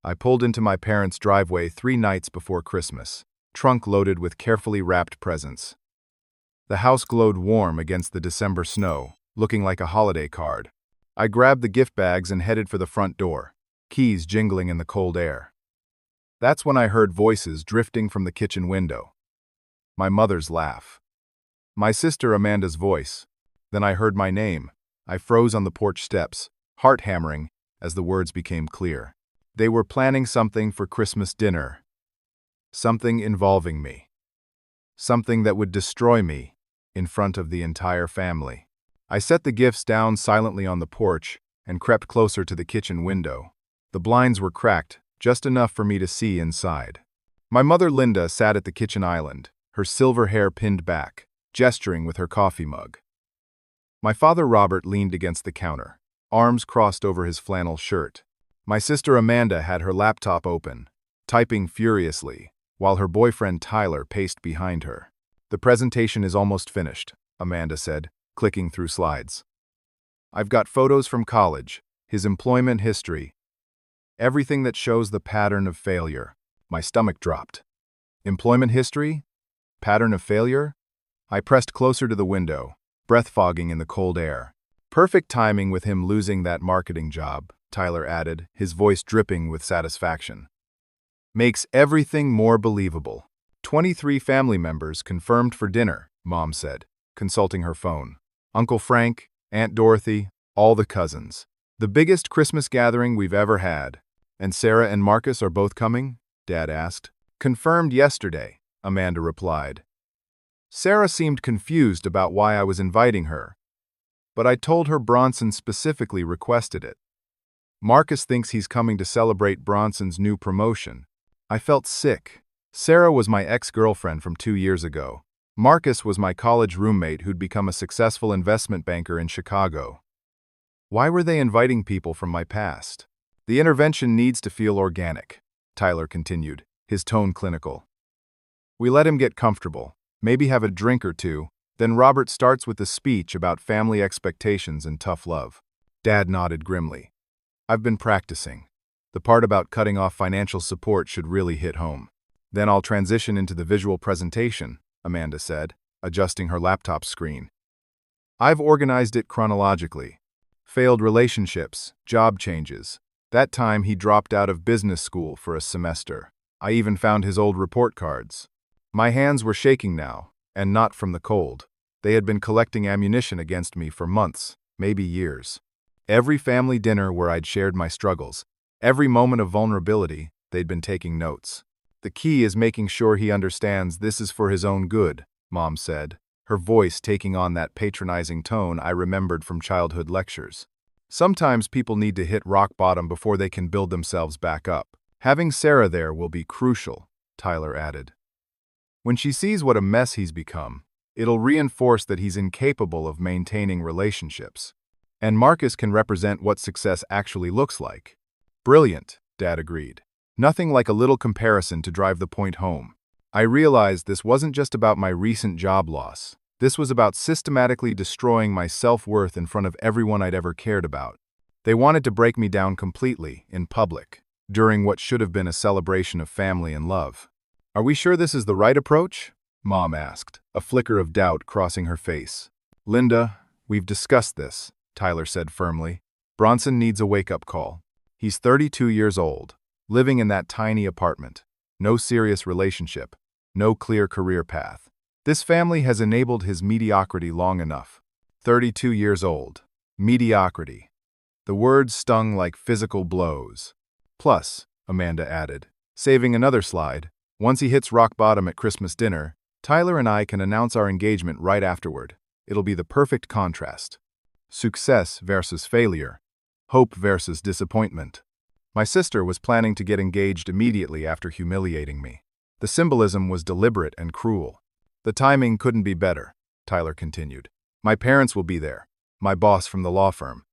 I pulled into my parents' driveway 3 nights before Christmas, trunk loaded with carefully wrapped presents. The house glowed warm against the December snow, looking like a holiday card. I grabbed the gift bags and headed for the front door, keys jingling in the cold air. That's when I heard voices drifting from the kitchen window. My mother's laugh. My sister Amanda's voice. Then I heard my name. I froze on the porch steps, heart hammering, as the words became clear. They were planning something for Christmas dinner. Something involving me. Something that would destroy me in front of the entire family. I set the gifts down silently on the porch and crept closer to the kitchen window. The blinds were cracked, just enough for me to see inside. My mother Linda sat at the kitchen island, her silver hair pinned back, gesturing with her coffee mug. My father Robert leaned against the counter, arms crossed over his flannel shirt. My sister Amanda had her laptop open, typing furiously, while her boyfriend Tyler paced behind her. "The presentation is almost finished," Amanda said, clicking through slides. "I've got photos from college, his employment history, everything that shows the pattern of failure." My stomach dropped. Employment history? Pattern of failure? I pressed closer to the window, breath fogging in the cold air. "Perfect timing with him losing that marketing job," Tyler added, his voice dripping with satisfaction. "Makes everything more believable." 23 family members confirmed for dinner, Mom said, consulting her phone. Uncle Frank, Aunt Dorothy, all the cousins. "The biggest Christmas gathering we've ever had." "And Sarah and Marcus are both coming?" Dad asked. "Confirmed yesterday," Amanda replied. Sarah seemed confused about why I was inviting her, but I told her Bronson specifically requested it. "Marcus thinks he's coming to celebrate Bronson's new promotion." I felt sick. Sarah was my ex-girlfriend from 2 years ago. Marcus was my college roommate who'd become a successful investment banker in Chicago. Why were they inviting people from my past? "The intervention needs to feel organic," Tyler continued, his tone clinical. "We let him get comfortable, maybe have a drink or two, then Robert starts with a speech about family expectations and tough love." Dad nodded grimly. "I've been practicing. The part about cutting off financial support should really hit home. Then I'll transition into the visual presentation," Amanda said, adjusting her laptop screen. "I've organized it chronologically. Failed relationships, job changes. That time he dropped out of business school for a semester. I even found his old report cards. My hands were shaking now, and not from the cold. They had been collecting ammunition against me for months, maybe years. Every family dinner where I'd shared my struggles, every moment of vulnerability, they'd been taking notes. "The key is making sure he understands this is for his own good," Mom said, her voice taking on that patronizing tone I remembered from childhood lectures. "Sometimes people need to hit rock bottom before they can build themselves back up. Having Sarah there will be crucial," Tyler added. "When she sees what a mess he's become, it'll reinforce that he's incapable of maintaining relationships. And Marcus can represent what success actually looks like." "Brilliant," Dad agreed. Nothing like a little comparison to drive the point home. I realized this wasn't just about my recent job loss. This was about systematically destroying my self-worth in front of everyone I'd ever cared about. They wanted to break me down completely, in public, during what should have been a celebration of family and love. "Are we sure this is the right approach?" Mom asked, a flicker of doubt crossing her face. "Linda, we've discussed this," Tyler said firmly. "Bronson needs a wake-up call. He's 32 years old, living in that tiny apartment. No serious relationship, no clear career path. This family has enabled his mediocrity long enough. 32 years old. Mediocrity." The words stung like physical blows. "Plus," Amanda added, saving another slide, "once he hits rock bottom at Christmas dinner, Tyler and I can announce our engagement right afterward. It'll be the perfect contrast. Success versus failure. Hope versus disappointment." My sister was planning to get engaged immediately after humiliating me. The symbolism was deliberate and cruel. "The timing couldn't be better," Tyler continued. "My parents will be there, my boss from the law firm.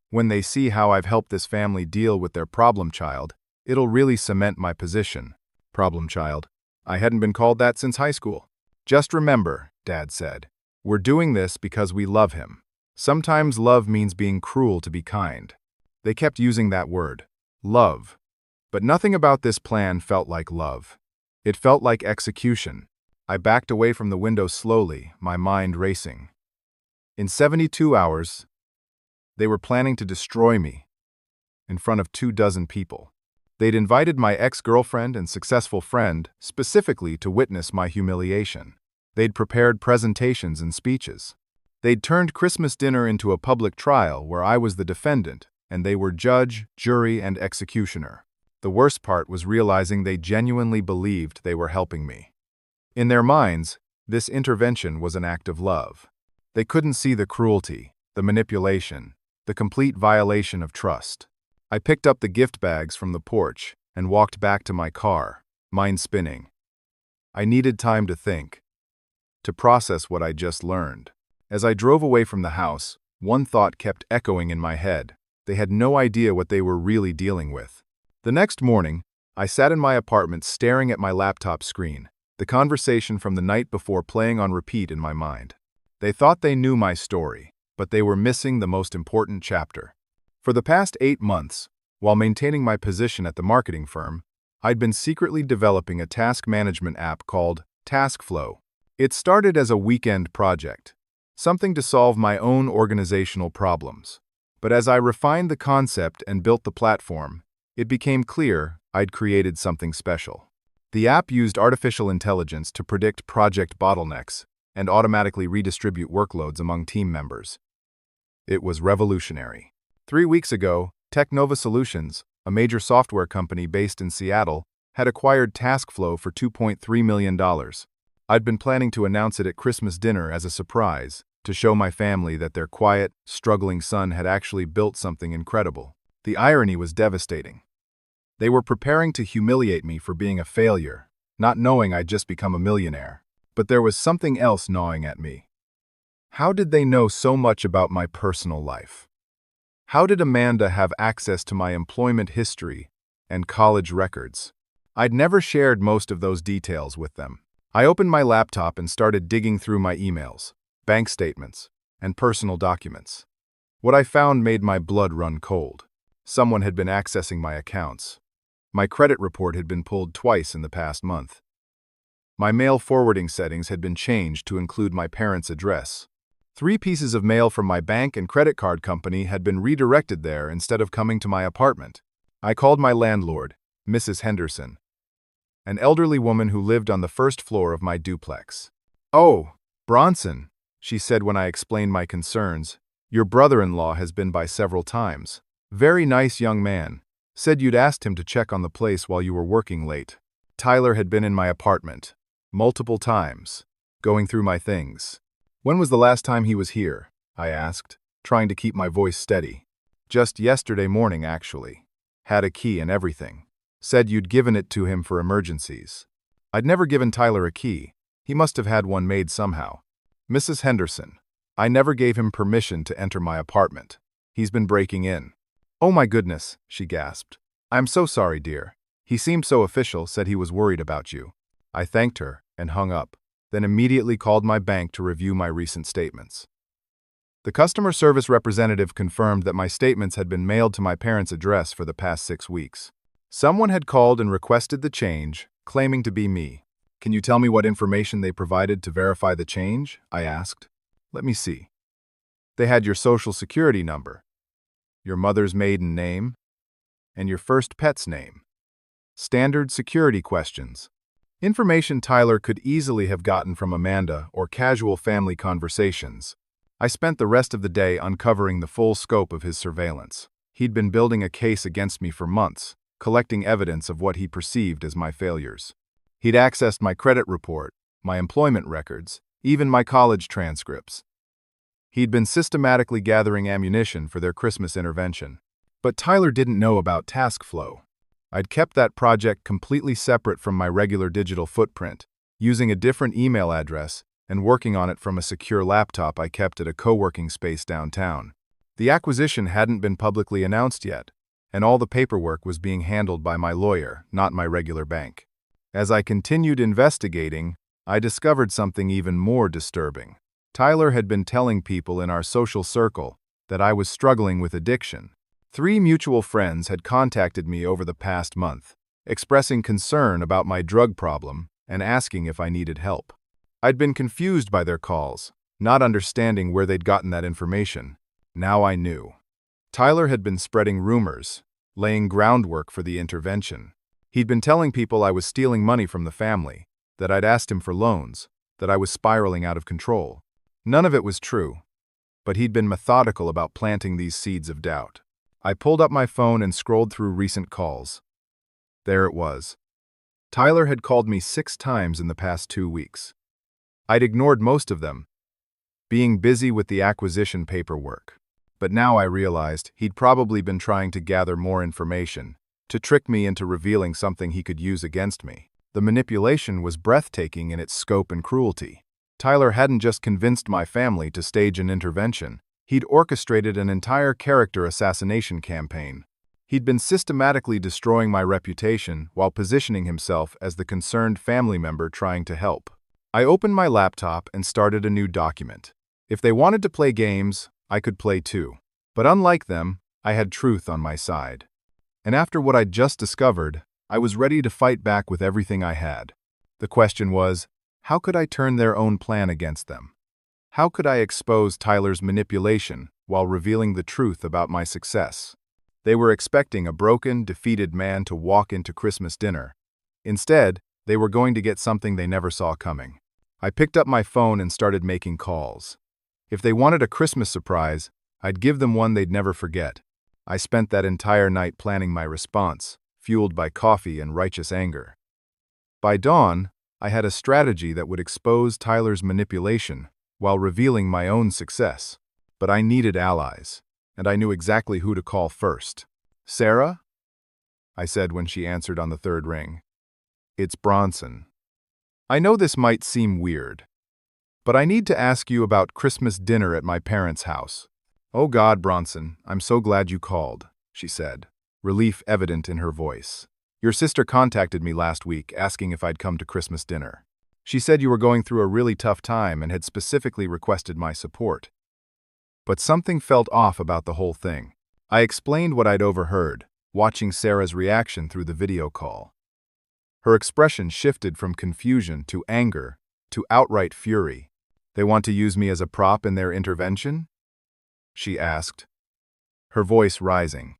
When they see how I've helped this family deal with their problem child, it'll really cement my position." Problem child. I hadn't been called that since high school. "Just remember," Dad said, "we're doing this because we love him. Sometimes love means being cruel to be kind." They kept using that word. Love. But nothing about this plan felt like love. It felt like execution. I backed away from the window slowly, my mind racing. In 72 hours, they were planning to destroy me in front of 24 people. They'd invited my ex-girlfriend and successful friend specifically to witness my humiliation. They'd prepared presentations and speeches. They'd turned Christmas dinner into a public trial where I was the defendant, and they were judge, jury, and executioner. The worst part was realizing they genuinely believed they were helping me. In their minds, this intervention was an act of love. They couldn't see the cruelty, the manipulation, the complete violation of trust. I picked up the gift bags from the porch and walked back to my car, mind spinning. I needed time to think, to process what I just learned. As I drove away from the house, one thought kept echoing in my head. They had no idea what they were really dealing with. The next morning, I sat in my apartment staring at my laptop screen, the conversation from the night before playing on repeat in my mind. They thought they knew my story, but they were missing the most important chapter. For the past 8 months, while maintaining my position at the marketing firm, I'd been secretly developing a task management app called TaskFlow. It started as a weekend project, something to solve my own organizational problems. But as I refined the concept and built the platform, it became clear I'd created something special. The app used artificial intelligence to predict project bottlenecks and automatically redistribute workloads among team members. It was revolutionary. 3 weeks ago, Technova Solutions, a major software company based in Seattle, had acquired TaskFlow for $2.3 million. I'd been planning to announce it at Christmas dinner as a surprise, to show my family that their quiet, struggling son had actually built something incredible. The irony was devastating. They were preparing to humiliate me for being a failure, not knowing I'd just become a millionaire. But there was something else gnawing at me. How did they know so much about my personal life? How did Amanda have access to my employment history and college records? I'd never shared most of those details with them. I opened my laptop and started digging through my emails, bank statements, and personal documents. What I found made my blood run cold. Someone had been accessing my accounts. My credit report had been pulled twice in the past month. My mail forwarding settings had been changed to include my parents' address. 3 pieces of mail from my bank and credit card company had been redirected there instead of coming to my apartment. I called my landlord, Mrs. Henderson, an elderly woman who lived on the first floor of my duplex. "Oh, Bronson," she said when I explained my concerns, "your brother-in-law has been by several times. Very nice young man. Said you'd asked him to check on the place while you were working late. Tyler had been in my apartment multiple times, going through my things." "When was the last time he was here?" I asked, trying to keep my voice steady. "Just yesterday morning, actually. Had a key and everything. Said you'd given it to him for emergencies." I'd never given Tyler a key. He must have had one made somehow. "Mrs. Henderson, I never gave him permission to enter my apartment. He's been breaking in." "Oh my goodness," she gasped. "I'm so sorry, dear. He seemed so official, said he was worried about you." I thanked her and hung up, then immediately called my bank to review my recent statements. The customer service representative confirmed that my statements had been mailed to my parents' address for the past 6 weeks. Someone had called and requested the change, claiming to be me. "Can you tell me what information they provided to verify the change?" I asked. "Let me see. They had your social security number, your mother's maiden name, and your first pet's name. Standard security questions. Information Tyler could easily have gotten from Amanda or casual family conversations. I spent the rest of the day uncovering the full scope of his surveillance. He'd been building a case against me for months, collecting evidence of what he perceived as my failures. He'd accessed my credit report, my employment records, even my college transcripts. He'd been systematically gathering ammunition for their Christmas intervention. But Tyler didn't know about TaskFlow. I'd kept that project completely separate from my regular digital footprint, using a different email address and working on it from a secure laptop I kept at a co-working space downtown. The acquisition hadn't been publicly announced yet, and all the paperwork was being handled by my lawyer, not my regular bank. As I continued investigating, I discovered something even more disturbing. Tyler had been telling people in our social circle that I was struggling with addiction. 3 mutual friends had contacted me over the past month, expressing concern about my drug problem and asking if I needed help. I'd been confused by their calls, not understanding where they'd gotten that information. Now I knew. Tyler had been spreading rumors, laying groundwork for the intervention. He'd been telling people I was stealing money from the family, that I'd asked him for loans, that I was spiraling out of control. None of it was true, but he'd been methodical about planting these seeds of doubt. I pulled up my phone and scrolled through recent calls. There it was. Tyler had called me 6 times in the past 2 weeks. I'd ignored most of them, being busy with the acquisition paperwork. But now I realized he'd probably been trying to gather more information, to trick me into revealing something he could use against me. The manipulation was breathtaking in its scope and cruelty. Tyler hadn't just convinced my family to stage an intervention. He'd orchestrated an entire character assassination campaign. He'd been systematically destroying my reputation while positioning himself as the concerned family member trying to help. I opened my laptop and started a new document. If they wanted to play games, I could play too. But unlike them, I had truth on my side. And after what I'd just discovered, I was ready to fight back with everything I had. The question was, how could I turn their own plan against them? How could I expose Tyler's manipulation while revealing the truth about my success? They were expecting a broken, defeated man to walk into Christmas dinner. Instead, they were going to get something they never saw coming. I picked up my phone and started making calls. If they wanted a Christmas surprise, I'd give them one they'd never forget. I spent that entire night planning my response, fueled by coffee and righteous anger. By dawn, I had a strategy that would expose Tyler's manipulation while revealing my own success. But I needed allies, and I knew exactly who to call first. "Sarah?" I said when she answered on the 3rd ring. "It's Bronson. I know this might seem weird, but I need to ask you about Christmas dinner at my parents' house." "Oh God, Bronson, I'm so glad you called," she said, relief evident in her voice. "Your sister contacted me last week asking if I'd come to Christmas dinner. She said you were going through a really tough time and had specifically requested my support." But something felt off about the whole thing. I explained what I'd overheard, watching Sarah's reaction through the video call. Her expression shifted from confusion to anger to outright fury. "They want to use me as a prop in their intervention?" she asked, her voice rising.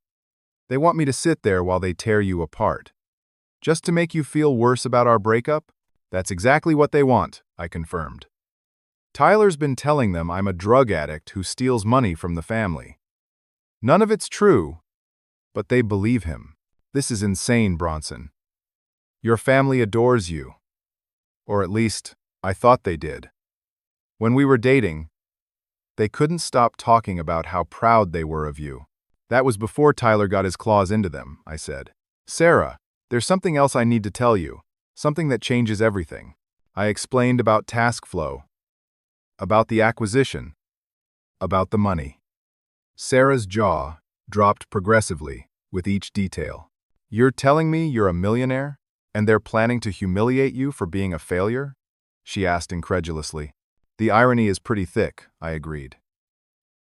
"They want me to sit there while they tear you apart. Just to make you feel worse about our breakup?" "That's exactly what they want," I confirmed. "Tyler's been telling them I'm a drug addict who steals money from the family. None of it's true, but they believe him. This is insane, Bronson. Your family adores you. Or at least, I thought they did. When we were dating, they couldn't stop talking about how proud they were of you." "That was before Tyler got his claws into them," I said. "Sarah, there's something else I need to tell you, something that changes everything." I explained about task flow, about the acquisition, about the money. Sarah's jaw dropped progressively with each detail. "You're telling me you're a millionaire, and they're planning to humiliate you for being a failure?" she asked incredulously. "The irony is pretty thick," I agreed.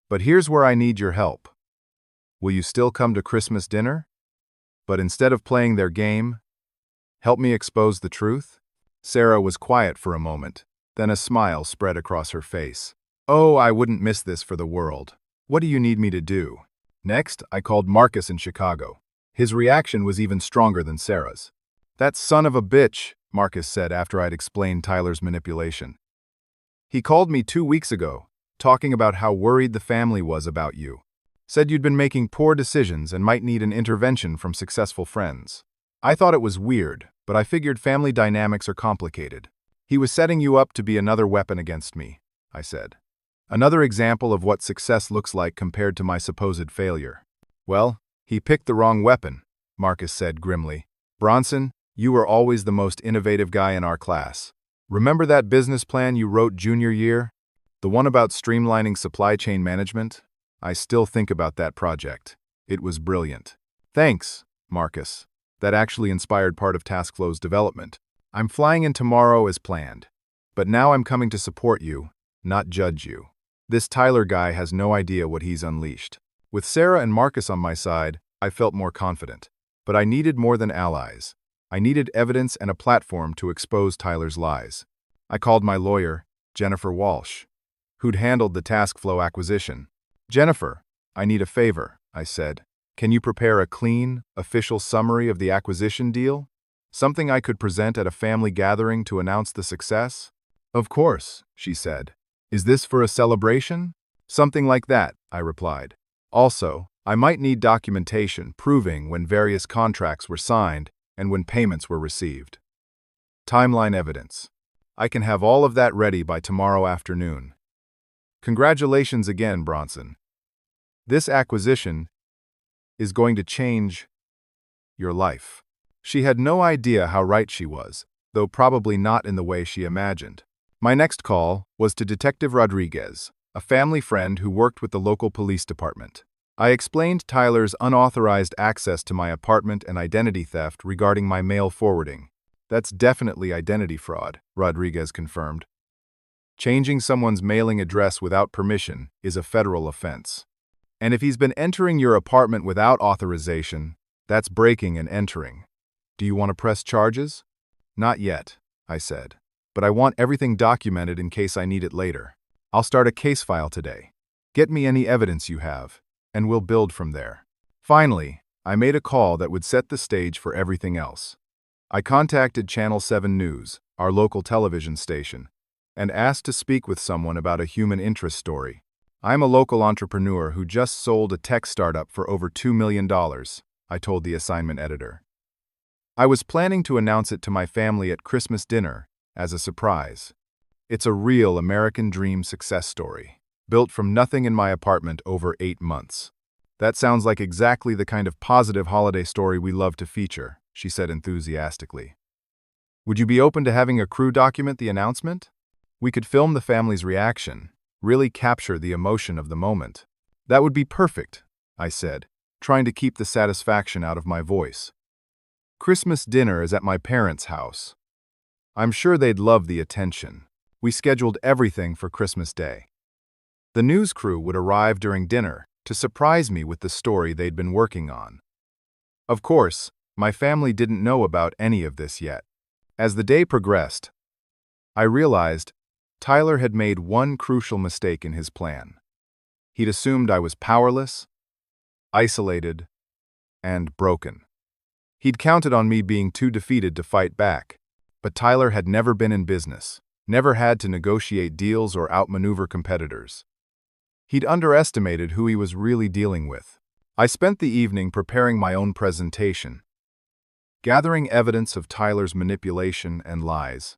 "But here's where I need your help. Will you still come to Christmas dinner? But instead of playing their game, help me expose the truth?" Sarah was quiet for a moment, then a smile spread across her face. "Oh, I wouldn't miss this for the world. What do you need me to do?" Next, I called Marcus in Chicago. His reaction was even stronger than Sarah's. "That son of a bitch," Marcus said after I'd explained Tyler's manipulation. "He called me 2 weeks ago, talking about how worried the family was about you. Said you'd been making poor decisions and might need an intervention from successful friends. I thought it was weird, but I figured family dynamics are complicated. He was setting you up to be another weapon against me," I said. "Another example of what success looks like compared to my supposed failure." "Well, he picked the wrong weapon," Marcus said grimly. "Bronson, you were always the most innovative guy in our class. Remember that business plan you wrote junior year? The one about streamlining supply chain management? I still think about that project. It was brilliant." "Thanks, Marcus. That actually inspired part of TaskFlow's development. I'm flying in tomorrow as planned. But now I'm coming to support you, not judge you. This Tyler guy has no idea what he's unleashed." With Sarah and Marcus on my side, I felt more confident. But I needed more than allies. I needed evidence and a platform to expose Tyler's lies. I called my lawyer, Jennifer Walsh, who'd handled the task flow acquisition. "Jennifer, I need a favor," I said. "Can you prepare a clean, official summary of the acquisition deal? Something I could present at a family gathering to announce the success?" "Of course," she said. "Is this for a celebration?" "Something like that," I replied. "Also, I might need documentation proving when various contracts were signed and when payments were received. Timeline evidence. I can have all of that ready by tomorrow afternoon." "Congratulations again, Bronson. This acquisition is going to change your life." She had no idea how right she was, though probably not in the way she imagined. My next call was to Detective Rodriguez, a family friend who worked with the local police department. I explained Tyler's unauthorized access to my apartment and identity theft regarding my mail forwarding. "That's definitely identity fraud," Rodriguez confirmed. "Changing someone's mailing address without permission is a federal offense. And if he's been entering your apartment without authorization, that's breaking and entering. Do you want to press charges?" "Not yet," I said. "But I want everything documented in case I need it later. I'll start a case file today. Get me any evidence you have, and we'll build from there." Finally, I made a call that would set the stage for everything else. I contacted Channel 7 News, our local television station, and asked to speak with someone about a human interest story. "I'm a local entrepreneur who just sold a tech startup for over $2 million, I told the assignment editor. I was planning to announce it to my family at Christmas dinner as a surprise. It's a real American dream success story, built from nothing in my apartment over 8 months. "That sounds like exactly the kind of positive holiday story we love to feature," she said enthusiastically. "Would you be open to having a crew document the announcement? We could film the family's reaction, really capture the emotion of the moment." "That would be perfect," I said, trying to keep the satisfaction out of my voice. "Christmas dinner is at my parents' house. I'm sure they'd love the attention. We scheduled everything for Christmas Day." The news crew would arrive during dinner to surprise me with the story they'd been working on. Of course, my family didn't know about any of this yet. As the day progressed, I realized Tyler had made one crucial mistake in his plan. He'd assumed I was powerless, isolated, and broken. He'd counted on me being too defeated to fight back. But Tyler had never been in business, never had to negotiate deals or outmaneuver competitors. He'd underestimated who he was really dealing with. I spent the evening preparing my own presentation, gathering evidence of Tyler's manipulation and lies.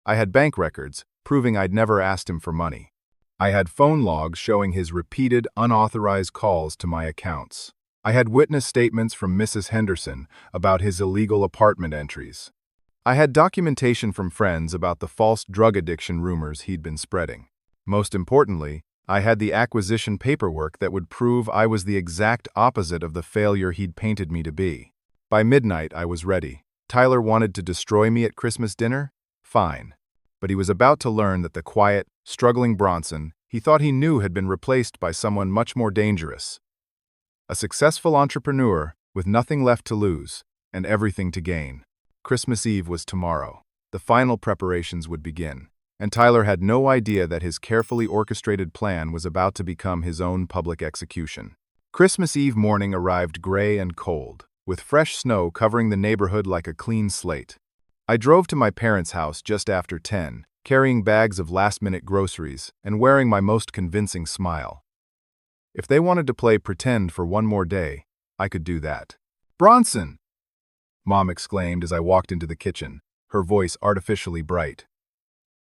I had bank records proving I'd never asked him for money. I had phone logs showing his repeated, unauthorized calls to my accounts. I had witness statements from Mrs. Henderson about his illegal apartment entries. I had documentation from friends about the false drug addiction rumors he'd been spreading. Most importantly, I had the acquisition paperwork that would prove I was the exact opposite of the failure he'd painted me to be. By midnight, I was ready. Tyler wanted to destroy me at Christmas dinner? Fine. But he was about to learn that the quiet, struggling Bronson he thought he knew had been replaced by someone much more dangerous. A successful entrepreneur with nothing left to lose and everything to gain. Christmas Eve was tomorrow. The final preparations would begin, and Tyler had no idea that his carefully orchestrated plan was about to become his own public execution. Christmas Eve morning arrived gray and cold, with fresh snow covering the neighborhood like a clean slate. I drove to my parents' house just after 10, carrying bags of last-minute groceries and wearing my most convincing smile. If they wanted to play pretend for one more day, I could do that. "Bronson!" Mom exclaimed as I walked into the kitchen, her voice artificially bright.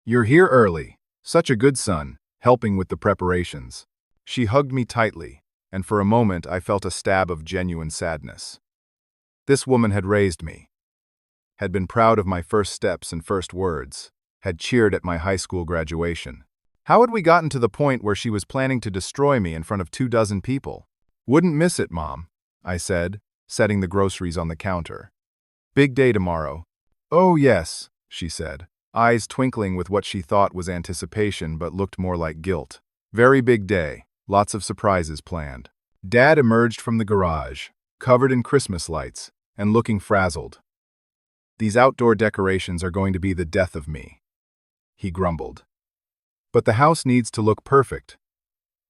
"You're here early. Such a good son, helping with the preparations." She hugged me tightly, and for a moment I felt a stab of genuine sadness. This woman had raised me, had been proud of my first steps and first words, had cheered at my high school graduation. How had we gotten to the point where she was planning to destroy me in front of 24 people? "Wouldn't miss it, Mom," I said, setting the groceries on the counter. "Big day tomorrow." "Oh, yes," she said, eyes twinkling with what she thought was anticipation but looked more like guilt. "Very big day, lots of surprises planned." Dad emerged from the garage, covered in Christmas lights, and looking frazzled. "These outdoor decorations are going to be the death of me," he grumbled. "But the house needs to look perfect.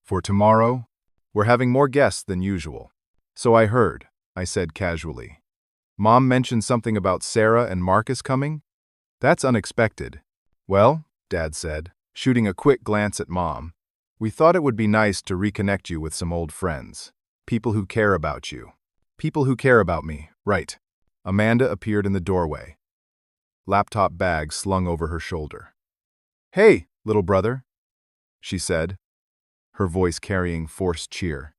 For tomorrow, we're having more guests than usual." "So I heard," I said casually. "Mom mentioned something about Sarah and Marcus coming? That's unexpected." "Well," Dad said, shooting a quick glance at Mom, "we thought it would be nice to reconnect you with some old friends. People who care about you. People who care about me, right." Amanda appeared in the doorway, laptop bag slung over her shoulder. "Hey, little brother," she said, her voice carrying forced cheer.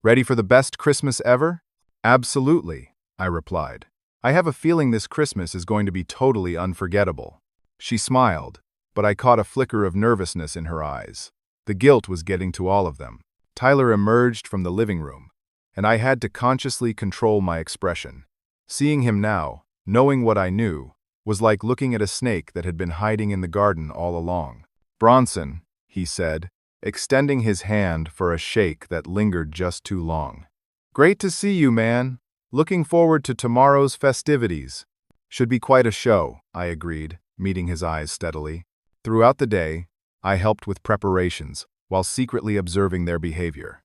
"Ready for the best Christmas ever?" "Absolutely," I replied. "I have a feeling this Christmas is going to be totally unforgettable." She smiled, but I caught a flicker of nervousness in her eyes. The guilt was getting to all of them. Tyler emerged from the living room, and I had to consciously control my expression. Seeing him now, knowing what I knew, was like looking at a snake that had been hiding in the garden all along. "Bronson," he said, extending his hand for a shake that lingered just too long. "Great to see you, man. Looking forward to tomorrow's festivities." "Should be quite a show," I agreed, meeting his eyes steadily. Throughout the day, I helped with preparations, while secretly observing their behavior.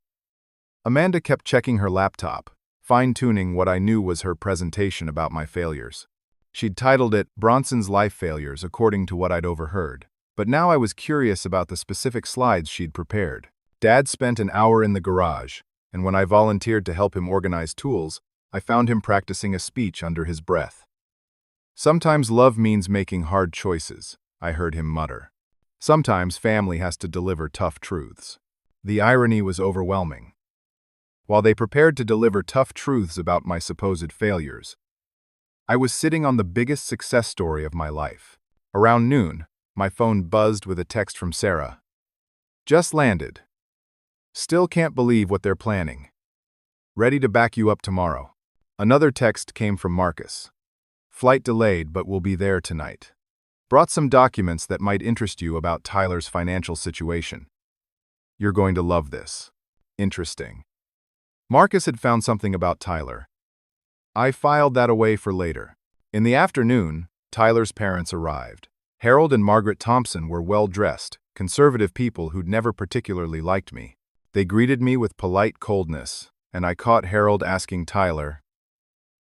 Amanda kept checking her laptop, fine-tuning what I knew was her presentation about my failures. She'd titled it Bronson's Life Failures according to what I'd overheard, but now I was curious about the specific slides she'd prepared. Dad spent an hour in the garage, and when I volunteered to help him organize tools, I found him practicing a speech under his breath. "Sometimes love means making hard choices," I heard him mutter. "Sometimes family has to deliver tough truths." The irony was overwhelming. While they prepared to deliver tough truths about my supposed failures, I was sitting on the biggest success story of my life. Around noon, my phone buzzed with a text from Sarah. "Just landed. Still can't believe what they're planning. Ready to back you up tomorrow." Another text came from Marcus. "Flight delayed, but we'll be there tonight. Brought some documents that might interest you about Tyler's financial situation. You're going to love this. Interesting." Marcus had found something about Tyler. I filed that away for later. In the afternoon, Tyler's parents arrived. Harold and Margaret Thompson were well-dressed, conservative people who'd never particularly liked me. They greeted me with polite coldness, and I caught Harold asking Tyler,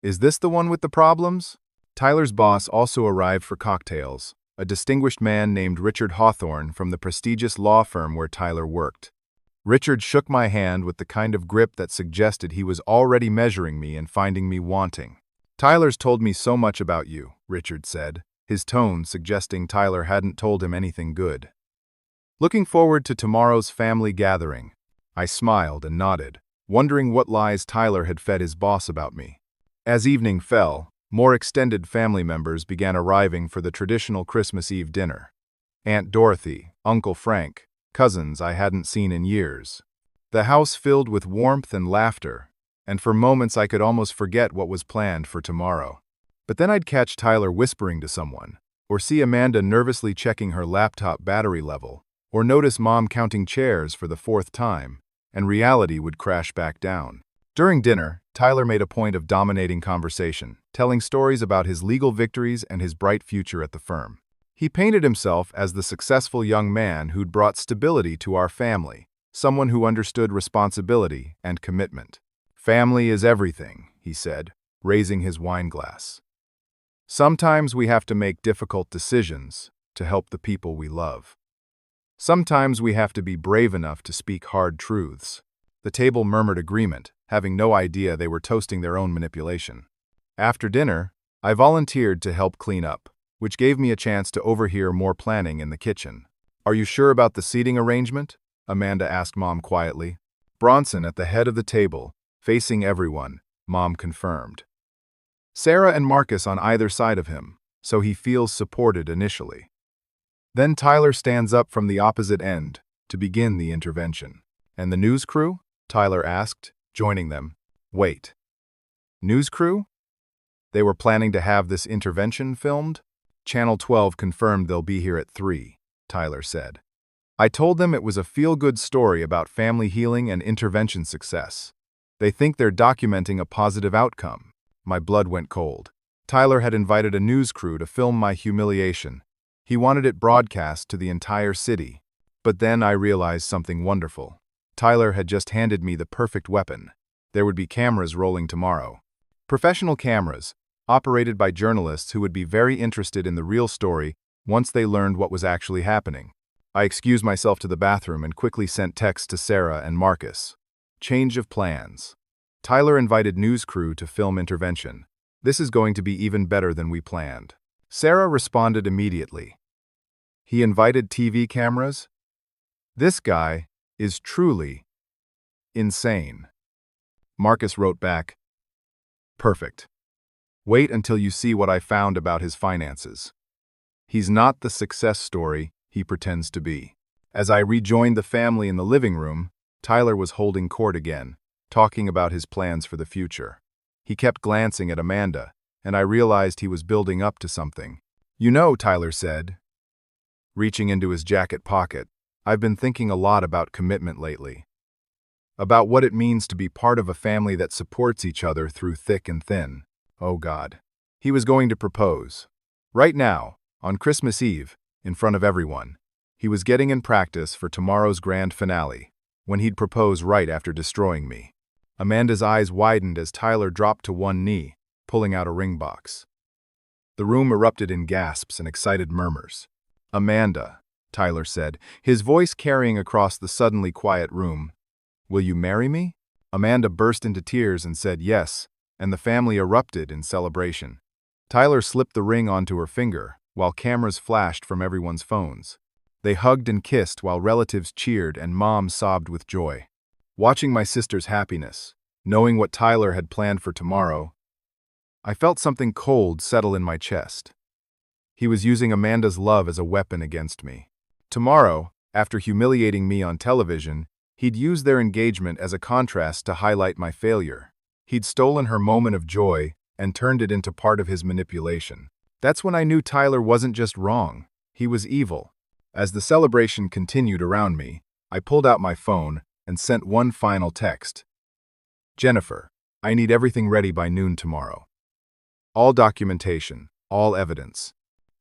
"Is this the one with the problems?" Tyler's boss also arrived for cocktails, a distinguished man named Richard Hawthorne from the prestigious law firm where Tyler worked. Richard shook my hand with the kind of grip that suggested he was already measuring me and finding me wanting. "Tyler's told me so much about you," Richard said, his tone suggesting Tyler hadn't told him anything good. "Looking forward to tomorrow's family gathering." I smiled and nodded, wondering what lies Tyler had fed his boss about me. As evening fell, more extended family members began arriving for the traditional Christmas Eve dinner. Aunt Dorothy, Uncle Frank, cousins I hadn't seen in years. The house filled with warmth and laughter, and for moments I could almost forget what was planned for tomorrow. But then I'd catch Tyler whispering to someone, or see Amanda nervously checking her laptop battery level, or notice Mom counting chairs for the fourth time, and reality would crash back down. During dinner, Tyler made a point of dominating conversation, telling stories about his legal victories and his bright future at the firm. He painted himself as the successful young man who'd brought stability to our family, someone who understood responsibility and commitment. "Family is everything," he said, raising his wine glass. "Sometimes we have to make difficult decisions to help the people we love. Sometimes we have to be brave enough to speak hard truths." The table murmured agreement, having no idea they were toasting their own manipulation. After dinner, I volunteered to help clean up, which gave me a chance to overhear more planning in the kitchen. "Are you sure about the seating arrangement?" Amanda asked Mom quietly. "Bronson at the head of the table, facing everyone," Mom confirmed. "Sarah and Marcus on either side of him, so he feels supported initially." Then Tyler stands up from the opposite end to begin the intervention. "And the news crew?" Tyler asked, joining them. "Wait. News crew? They were planning to have this intervention filmed?" "Channel 12 confirmed they'll be here at 3, Tyler said. I told them it was a feel-good story about family healing and intervention success. They think they're documenting a positive outcome. My blood went cold. Tyler had invited a news crew to film my humiliation. He wanted it broadcast to the entire city. But then I realized something wonderful. Tyler had just handed me the perfect weapon. There would be cameras rolling tomorrow. Professional cameras, operated by journalists who would be very interested in the real story once they learned what was actually happening. I excused myself to the bathroom and quickly sent texts to Sarah and Marcus. Change of plans. Tyler invited news crew to film intervention. This is going to be even better than we planned. Sarah responded immediately. He invited TV cameras? This guy is truly insane. Marcus wrote back, perfect. Wait until you see what I found about his finances. He's not the success story he pretends to be. As I rejoined the family in the living room, Tyler was holding court again, talking about his plans for the future. He kept glancing at Amanda, and I realized he was building up to something. You know, Tyler said, reaching into his jacket pocket, I've been thinking a lot about commitment lately. About what it means to be part of a family that supports each other through thick and thin. Oh God. He was going to propose. Right now, on Christmas Eve, in front of everyone. He was getting in practice for tomorrow's grand finale, when he'd propose right after destroying me. Amanda's eyes widened as Tyler dropped to one knee, pulling out a ring box. The room erupted in gasps and excited murmurs. Amanda, Tyler said, his voice carrying across the suddenly quiet room. Will you marry me? Amanda burst into tears and said yes, and the family erupted in celebration. Tyler slipped the ring onto her finger, while cameras flashed from everyone's phones. They hugged and kissed while relatives cheered and Mom sobbed with joy. Watching my sister's happiness, knowing what Tyler had planned for tomorrow, I felt something cold settle in my chest. He was using Amanda's love as a weapon against me. Tomorrow, after humiliating me on television, he'd use their engagement as a contrast to highlight my failure. He'd stolen her moment of joy and turned it into part of his manipulation. That's when I knew Tyler wasn't just wrong, he was evil. As the celebration continued around me, I pulled out my phone and sent one final text. Jennifer, I need everything ready by noon tomorrow. All documentation, all evidence.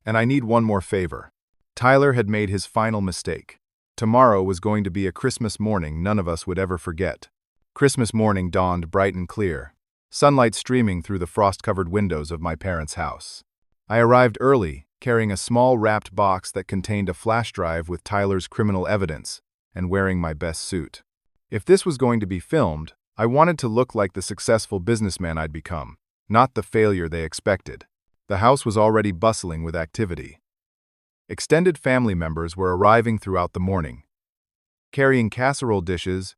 And I need one more favor. Tyler had made his final mistake. Tomorrow was going to be a Christmas morning none of us would ever forget. Christmas morning dawned bright and clear, sunlight streaming through the frost-covered windows of my parents' house. I arrived early, carrying a small wrapped box that contained a flash drive with Tyler's criminal evidence, and wearing my best suit. If this was going to be filmed, I wanted to look like the successful businessman I'd become, not the failure they expected. The house was already bustling with activity. Extended family members were arriving throughout the morning, carrying casserole dishes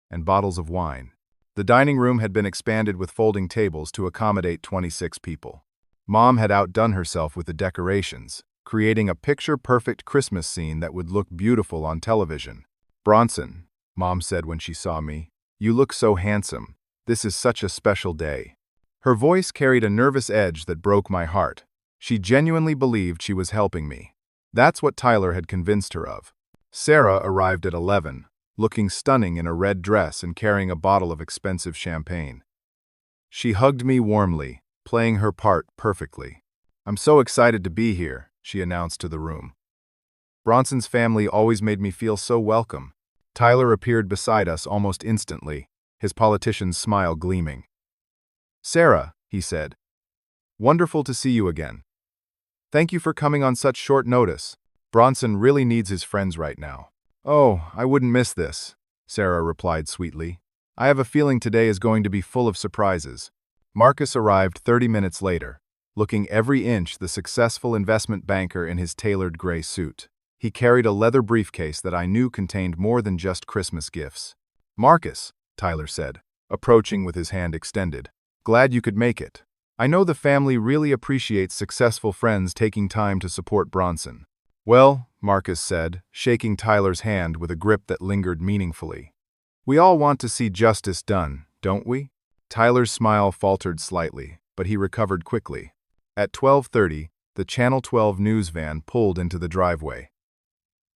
and bottles of wine. The dining room had been expanded with folding tables to accommodate 26 people. Mom had outdone herself with the decorations, creating a picture-perfect Christmas scene that would look beautiful on television. Bronson, Mom said when she saw me, you look so handsome. This is such a special day. Her voice carried a nervous edge that broke my heart. She genuinely believed she was helping me. That's what Tyler had convinced her of. Sarah arrived at 11, looking stunning in a red dress and carrying a bottle of expensive champagne. She hugged me warmly, playing her part perfectly. I'm so excited to be here, she announced to the room. Bronson's family always made me feel so welcome. Tyler appeared beside us almost instantly, his politician's smile gleaming. Sarah, he said. Wonderful to see you again. Thank you for coming on such short notice. Bronson really needs his friends right now. Oh, I wouldn't miss this, Sarah replied sweetly. I have a feeling today is going to be full of surprises. Marcus arrived 30 minutes later, looking every inch the successful investment banker in his tailored gray suit. He carried a leather briefcase that I knew contained more than just Christmas gifts. Marcus, Tyler said, approaching with his hand extended. Glad you could make it. I know the family really appreciates successful friends taking time to support Bronson. Well, Marcus said, shaking Tyler's hand with a grip that lingered meaningfully. We all want to see justice done, don't we? Tyler's smile faltered slightly, but he recovered quickly. At 12:30, the Channel 12 news van pulled into the driveway.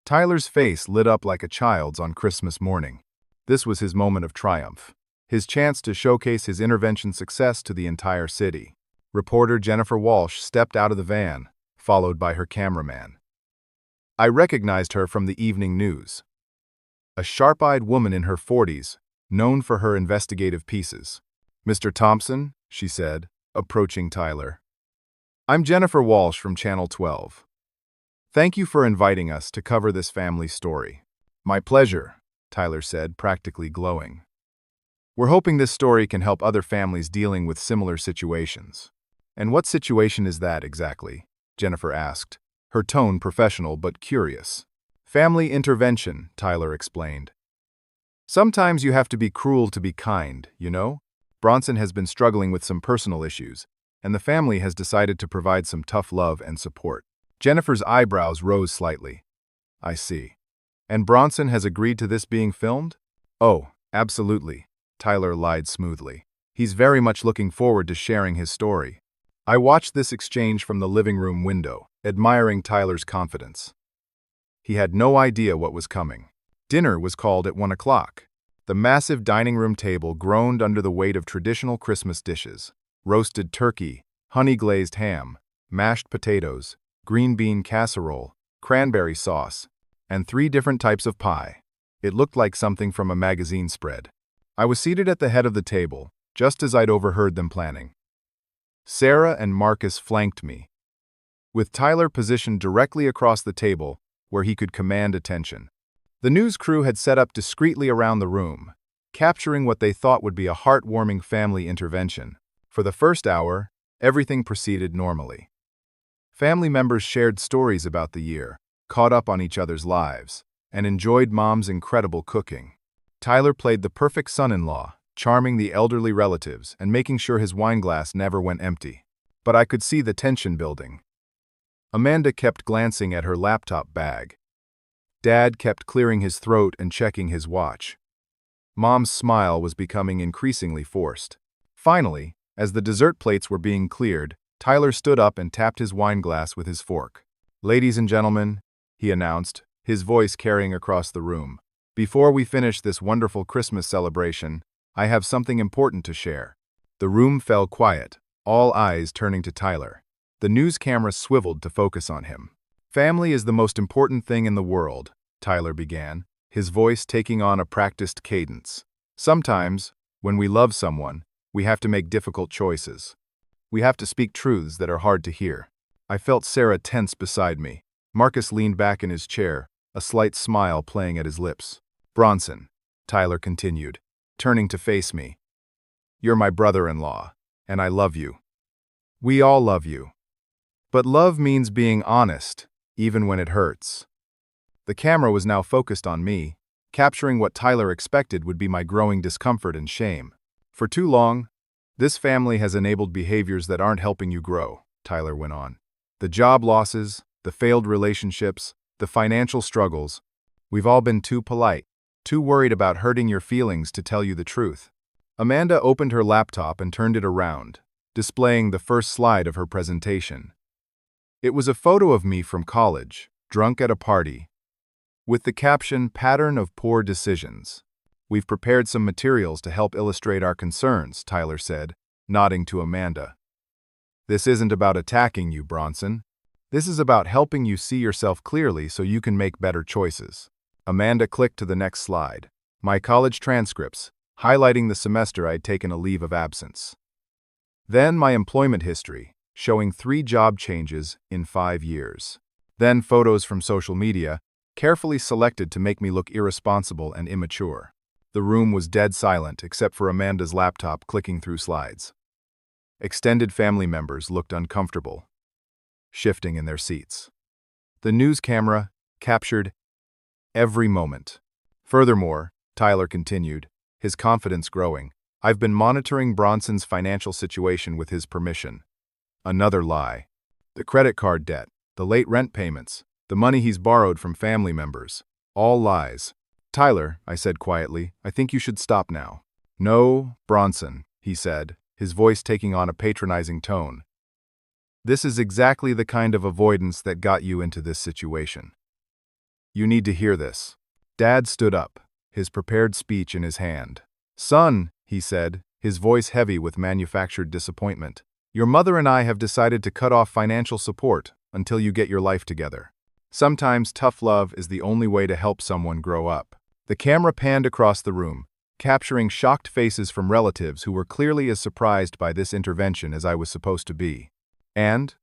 Tyler's face lit up like a child's on Christmas morning. This was his moment of triumph, his chance to showcase his intervention success to the entire city. Reporter Jennifer Walsh stepped out of the van, followed by her cameraman. I recognized her from the evening news. A sharp-eyed woman in her 40s, known for her investigative pieces. "Mr. Thompson," she said, approaching Tyler. "I'm Jennifer Walsh from Channel 12. Thank you for inviting us to cover this family story." "My pleasure," Tyler said, practically glowing. "We're hoping this story can help other families dealing with similar situations." "And what situation is that exactly?" Jennifer asked, her tone professional but curious. "Family intervention," Tyler explained. "Sometimes you have to be cruel to be kind, you know? Bronson has been struggling with some personal issues, and the family has decided to provide some tough love and support." Jennifer's eyebrows rose slightly. "I see. And Bronson has agreed to this being filmed?" "Oh, absolutely," Tyler lied smoothly. "He's very much looking forward to sharing his story." I watched this exchange from the living room window, admiring Tyler's confidence. He had no idea what was coming. Dinner was called at 1 o'clock. The massive dining room table groaned under the weight of traditional Christmas dishes: roasted turkey, honey-glazed ham, mashed potatoes, green bean casserole, cranberry sauce, and 3 different types of pie. It looked like something from a magazine spread. I was seated at the head of the table, just as I'd overheard them planning. Sarah and Marcus flanked me, with Tyler positioned directly across the table where he could command attention. The news crew had set up discreetly around the room, capturing what they thought would be a heartwarming family intervention. For the first hour, everything proceeded normally. Family members shared stories about the year, caught up on each other's lives, and enjoyed Mom's incredible cooking. Tyler played the perfect son-in-law, charming the elderly relatives and making sure his wineglass never went empty. But I could see the tension building. Amanda kept glancing at her laptop bag. Dad kept clearing his throat and checking his watch. Mom's smile was becoming increasingly forced. Finally, as the dessert plates were being cleared, Tyler stood up and tapped his wineglass with his fork. "Ladies and gentlemen," he announced, his voice carrying across the room, "before we finish this wonderful Christmas celebration, I have something important to share." The room fell quiet, all eyes turning to Tyler. The news camera swiveled to focus on him. "Family is the most important thing in the world," Tyler began, his voice taking on a practiced cadence. "Sometimes, when we love someone, we have to make difficult choices. We have to speak truths that are hard to hear." I felt Sarah tense beside me. Marcus leaned back in his chair, a slight smile playing at his lips. "Bronson," Tyler continued, turning to face me, "you're my brother-in-law, and I love you. We all love you. But love means being honest, even when it hurts." The camera was now focused on me, capturing what Tyler expected would be my growing discomfort and shame. "For too long, this family has enabled behaviors that aren't helping you grow," Tyler went on. "The job losses, the failed relationships, the financial struggles. We've all been too polite, too worried about hurting your feelings to tell you the truth." Amanda opened her laptop and turned it around, displaying the first slide of her presentation. It was a photo of me from college, drunk at a party, with the caption, "Pattern of Poor Decisions." "We've prepared some materials to help illustrate our concerns," Tyler said, nodding to Amanda. "This isn't about attacking you, Bronson. This is about helping you see yourself clearly so you can make better choices." Amanda clicked to the next slide. My college transcripts, highlighting the semester I'd taken a leave of absence. Then my employment history, showing 3 job changes in 5 years. Then photos from social media, carefully selected to make me look irresponsible and immature. The room was dead silent except for Amanda's laptop clicking through slides. Extended family members looked uncomfortable, shifting in their seats. The news camera captured every moment. "Furthermore," Tyler continued, his confidence growing, "I've been monitoring Bronson's financial situation with his permission." Another lie. The credit card debt, the late rent payments, the money he's borrowed from family members. All lies. "Tyler," I said quietly, "I think you should stop now." "No, Bronson," he said, his voice taking on a patronizing tone. "This is exactly the kind of avoidance that got you into this situation." You need to hear this." Dad stood up, his prepared speech in his hand. "Son," he said, his voice heavy with manufactured disappointment, "your mother and I have decided to cut off financial support until you get your life together. Sometimes tough love is the only way to help someone grow up." The camera panned across the room, capturing shocked faces from relatives who were clearly as surprised by this intervention as I was supposed to be. "And,"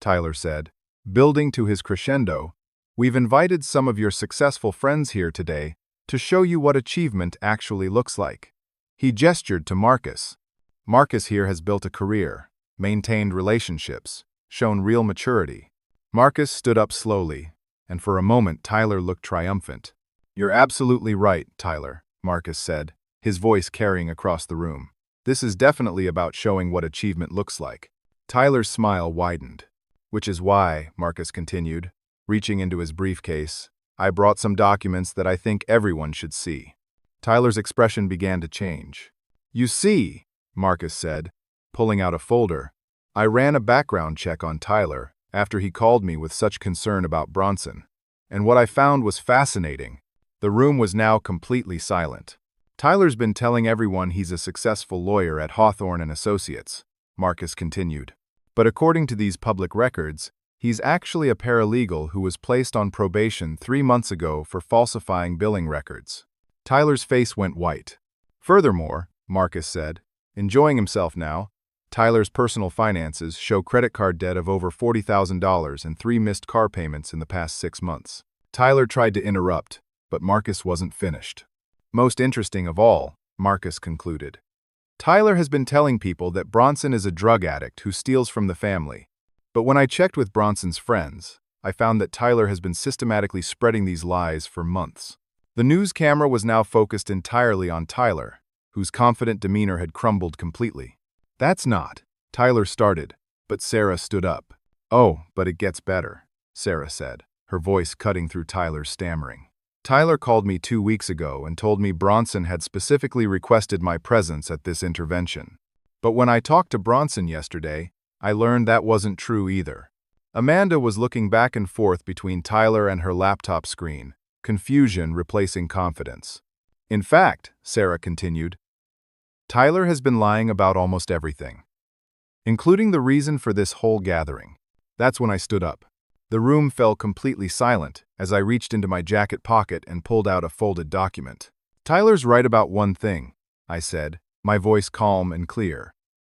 Tyler said, building to his crescendo, "we've invited some of your successful friends here today to show you what achievement actually looks like." He gestured to Marcus. "Marcus here has built a career, maintained relationships, shown real maturity." Marcus stood up slowly, and for a moment Tyler looked triumphant. "You're absolutely right, Tyler," Marcus said, his voice carrying across the room. "This is definitely about showing what achievement looks like." Tyler's smile widened. "Which is why," Marcus continued, reaching into his briefcase, "I brought some documents that I think everyone should see." Tyler's expression began to change. "You see," Marcus said, pulling out a folder, "I ran a background check on Tyler after he called me with such concern about Bronson. And what I found was fascinating." The room was now completely silent. "Tyler's been telling everyone he's a successful lawyer at Hawthorne and Associates," Marcus continued. "But according to these public records, he's actually a paralegal who was placed on probation 3 months ago for falsifying billing records." Tyler's face went white. "Furthermore," Marcus said, enjoying himself now, "Tyler's personal finances show credit card debt of over $40,000 and 3 missed car payments in the past 6 months. Tyler tried to interrupt, but Marcus wasn't finished. "Most interesting of all," Marcus concluded, "Tyler has been telling people that Bronson is a drug addict who steals from the family. But when I checked with Bronson's friends, I found that Tyler has been systematically spreading these lies for months." The news camera was now focused entirely on Tyler, whose confident demeanor had crumbled completely. "That's not," Tyler started, but Sarah stood up. "Oh, but it gets better," Sarah said, her voice cutting through Tyler's stammering. "Tyler called me 2 weeks ago and told me Bronson had specifically requested my presence at this intervention. But when I talked to Bronson yesterday, I learned that wasn't true either." Amanda was looking back and forth between Tyler and her laptop screen, confusion replacing confidence. "In fact," Sarah continued, "Tyler has been lying about almost everything, including the reason for this whole gathering." That's when I stood up. The room fell completely silent as I reached into my jacket pocket and pulled out a folded document. "Tyler's right about one thing," I said, my voice calm and clear.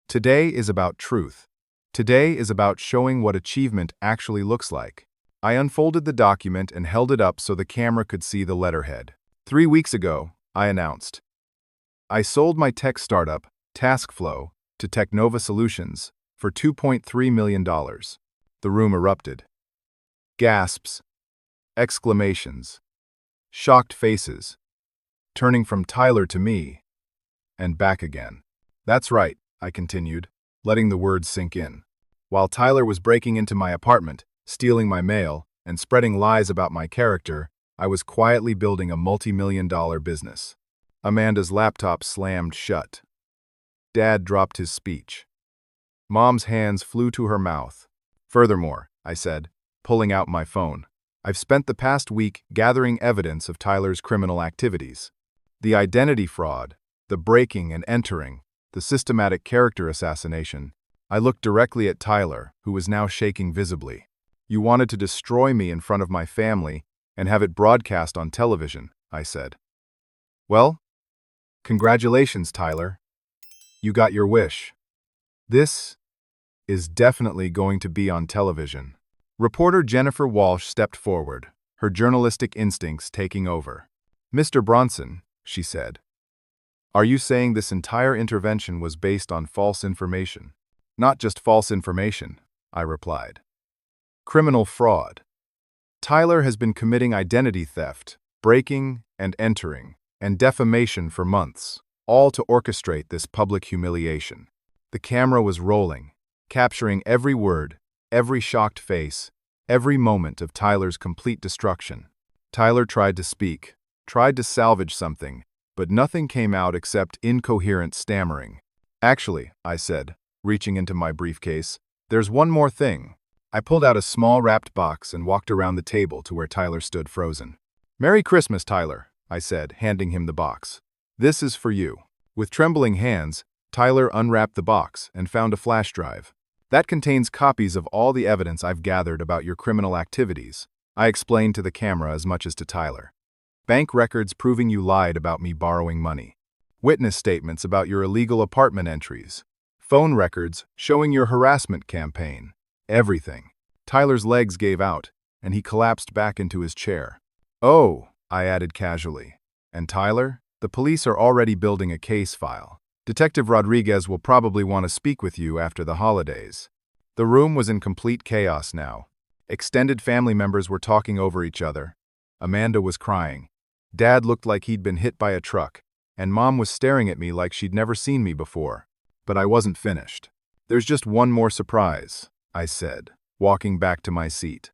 "Today is about truth. Today is about showing what achievement actually looks like." I unfolded the document and held it up so the camera could see the letterhead. 3 weeks ago, I announced, I sold my tech startup, TaskFlow, to Technova Solutions for $2.3 million. The room erupted. Gasps, exclamations, shocked faces, turning from Tyler to me, and back again. "That's right," I continued, letting the words sink in. "While Tyler was breaking into my apartment, stealing my mail, and spreading lies about my character, I was quietly building a multi-million-dollar business." Amanda's laptop slammed shut. Dad dropped his speech. Mom's hands flew to her mouth. "Furthermore," I said, pulling out my phone, "I've spent the past week gathering evidence of Tyler's criminal activities. The identity fraud, the breaking and entering, the systematic character assassination." I looked directly at Tyler, who was now shaking visibly. "You wanted to destroy me in front of my family and have it broadcast on television," I said. "Well, congratulations, Tyler. You got your wish. This is definitely going to be on television." Reporter Jennifer Walsh stepped forward, her journalistic instincts taking over. "Mr. Bronson," she said, "are you saying this entire intervention was based on false information?" "Not just false information," I replied. "Criminal fraud. Tyler has been committing identity theft, breaking and entering, and defamation for months, all to orchestrate this public humiliation." The camera was rolling, capturing every word, every shocked face, every moment of Tyler's complete destruction. Tyler tried to speak, tried to salvage something, but nothing came out except incoherent stammering. "Actually," I said, reaching into my briefcase, "there's one more thing." I pulled out a small wrapped box and walked around the table to where Tyler stood frozen. "Merry Christmas, Tyler," I said, handing him the box. "This is for you." With trembling hands, Tyler unwrapped the box and found a flash drive. "That contains copies of all the evidence I've gathered about your criminal activities," I explained to the camera as much as to Tyler. "Bank records proving you lied about me borrowing money. Witness statements about your illegal apartment entries. Phone records showing your harassment campaign. Everything." Tyler's legs gave out, and he collapsed back into his chair. "Oh," I added casually. "And Tyler, the police are already building a case file. Detective Rodriguez will probably want to speak with you after the holidays." The room was in complete chaos now. Extended family members were talking over each other. Amanda was crying. Dad looked like he'd been hit by a truck, and Mom was staring at me like she'd never seen me before. But I wasn't finished. "There's just one more surprise," I said, walking back to my seat.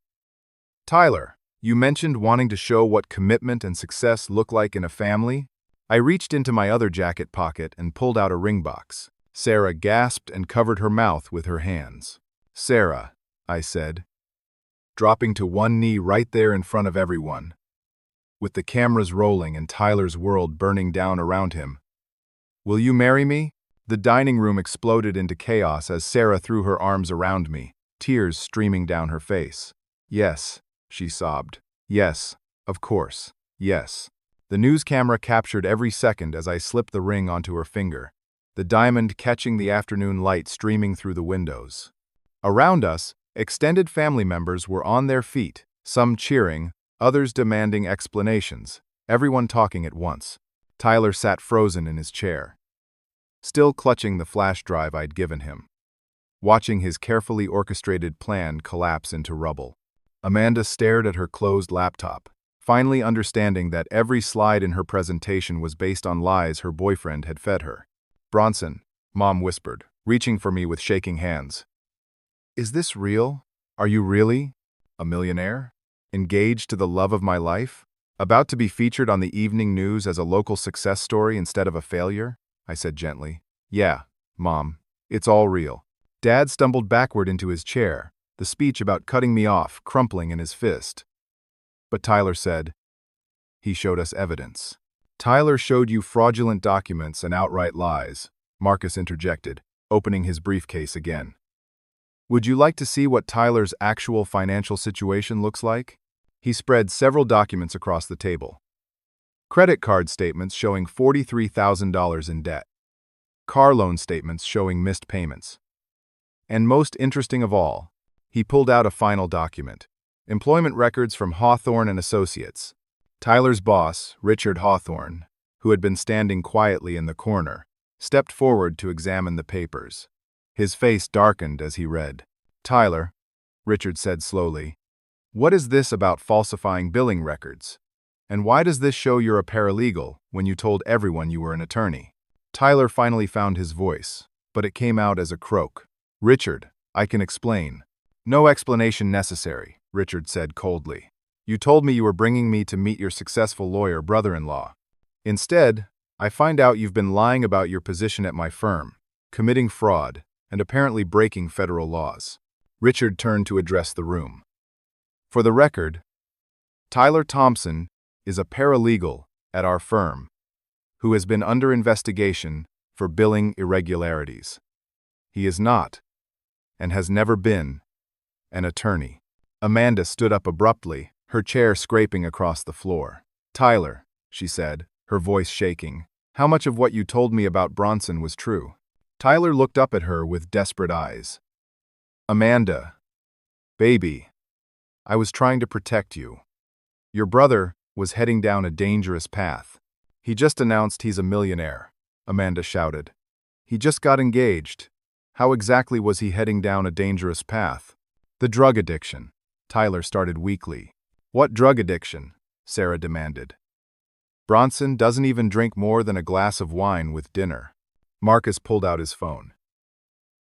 "Tyler, you mentioned wanting to show what commitment and success look like in a family." I reached into my other jacket pocket and pulled out a ring box. Sarah gasped and covered her mouth with her hands. "Sarah," I said, dropping to one knee right there in front of everyone, with the cameras rolling and Tyler's world burning down around him. "Will you marry me?" The dining room exploded into chaos as Sarah threw her arms around me, tears streaming down her face. "Yes," she sobbed. "Yes, of course, yes." The news camera captured every second as I slipped the ring onto her finger, the diamond catching the afternoon light streaming through the windows. Around us, extended family members were on their feet, some cheering, others demanding explanations, everyone talking at once. Tyler sat frozen in his chair, still clutching the flash drive I'd given him, watching his carefully orchestrated plan collapse into rubble. Amanda stared at her closed laptop, finally understanding that every slide in her presentation was based on lies her boyfriend had fed her. "Bronson," Mom whispered, reaching for me with shaking hands. "Is this real? Are you really a millionaire? Engaged to the love of my life? About to be featured on the evening news as a local success story instead of a failure?" I said gently. "Yeah, Mom, it's all real." Dad stumbled backward into his chair, the speech about cutting me off crumpling in his fist. But Tyler said, "He showed us evidence." "Tyler showed you fraudulent documents and outright lies," Marcus interjected, opening his briefcase again. "Would you like to see what Tyler's actual financial situation looks like?" He spread several documents across the table. Credit card statements showing $43,000 in debt. Car loan statements showing missed payments. And most interesting of all, he pulled out a final document. Employment records from Hawthorne and Associates. Tyler's boss, Richard Hawthorne, who had been standing quietly in the corner, stepped forward to examine the papers. His face darkened as he read. "Tyler," Richard said slowly, "what is this about falsifying billing records? And why does this show you're a paralegal when you told everyone you were an attorney?" Tyler finally found his voice, but it came out as a croak. "Richard, I can explain." "No explanation necessary," Richard said coldly. "You told me you were bringing me to meet your successful lawyer brother-in-law. Instead, I find out you've been lying about your position at my firm, committing fraud, and apparently breaking federal laws." Richard turned to address the room. "For the record, Tyler Thompson is a paralegal at our firm who has been under investigation for billing irregularities. He is not, and has never been, an attorney." Amanda stood up abruptly, her chair scraping across the floor. "Tyler," she said, her voice shaking, "how much of what you told me about Bronson was true?" Tyler looked up at her with desperate eyes. "Amanda, baby, I was trying to protect you. Your brother was heading down a dangerous path. He just announced he's a millionaire," Amanda shouted. "He just got engaged. How exactly was he heading down a dangerous path?" "The drug addiction," Tyler started weakly. "What drug addiction?" Sarah demanded. "Bronson doesn't even drink more than a glass of wine with dinner." Marcus pulled out his phone.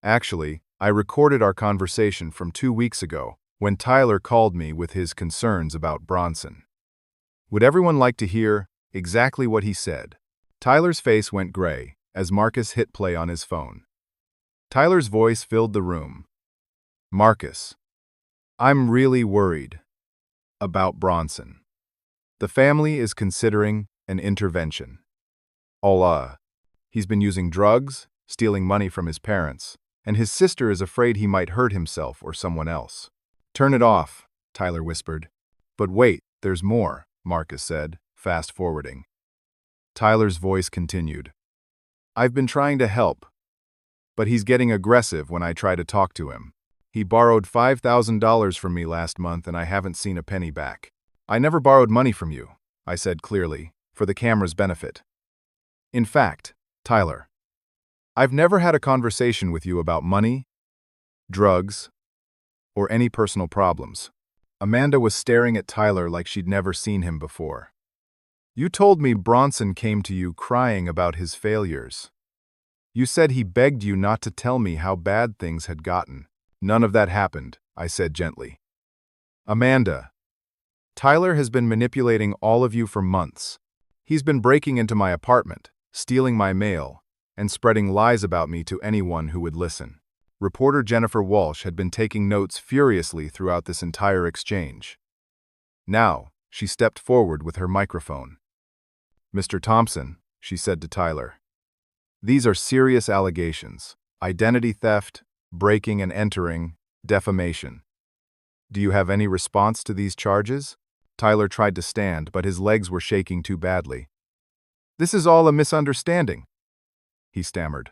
"Actually, I recorded our conversation from 2 weeks ago when Tyler called me with his concerns about Bronson. Would everyone like to hear exactly what he said?" Tyler's face went gray as Marcus hit play on his phone. Tyler's voice filled the room. "Marcus, I'm really worried about Bronson. The family is considering an intervention. He's been using drugs, stealing money from his parents, and his sister is afraid he might hurt himself or someone else. Turn it off, Tyler whispered. But wait, there's more, Marcus said, fast-forwarding. Tyler's voice continued. I've been trying to help, but he's getting aggressive when I try to talk to him. He borrowed $5,000 from me last month and I haven't seen a penny back. I never borrowed money from you, I said clearly, for the camera's benefit. In fact, Tyler, I've never had a conversation with you about money, drugs, or any personal problems. Amanda was staring at Tyler like she'd never seen him before. You told me Bronson came to you crying about his failures. You said he begged you not to tell me how bad things had gotten. None of that happened, I said gently. Amanda, Tyler has been manipulating all of you for months. He's been breaking into my apartment, stealing my mail, and spreading lies about me to anyone who would listen. Reporter Jennifer Walsh had been taking notes furiously throughout this entire exchange. Now, she stepped forward with her microphone. Mr. Thompson, she said to Tyler, these are serious allegations: identity theft, breaking and entering, defamation. Do you have any response to these charges? Tyler tried to stand, but his legs were shaking too badly. This is all a misunderstanding, he stammered.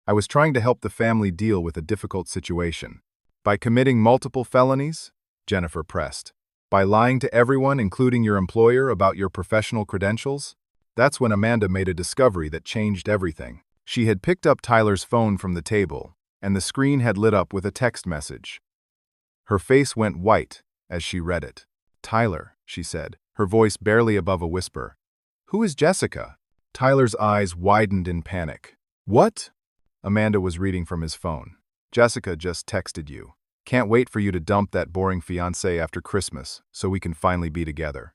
I was trying to help the family deal with a difficult situation. By committing multiple felonies? Jennifer pressed. By lying to everyone, including your employer, about your professional credentials? That's when Amanda made a discovery that changed everything. She had picked up Tyler's phone from the table, and the screen had lit up with a text message. Her face went white as she read it. Tyler, she said, her voice barely above a whisper. Who is Jessica? Tyler's eyes widened in panic. What? Amanda was reading from his phone. Jessica just texted you. Can't wait for you to dump that boring fiancé after Christmas so we can finally be together.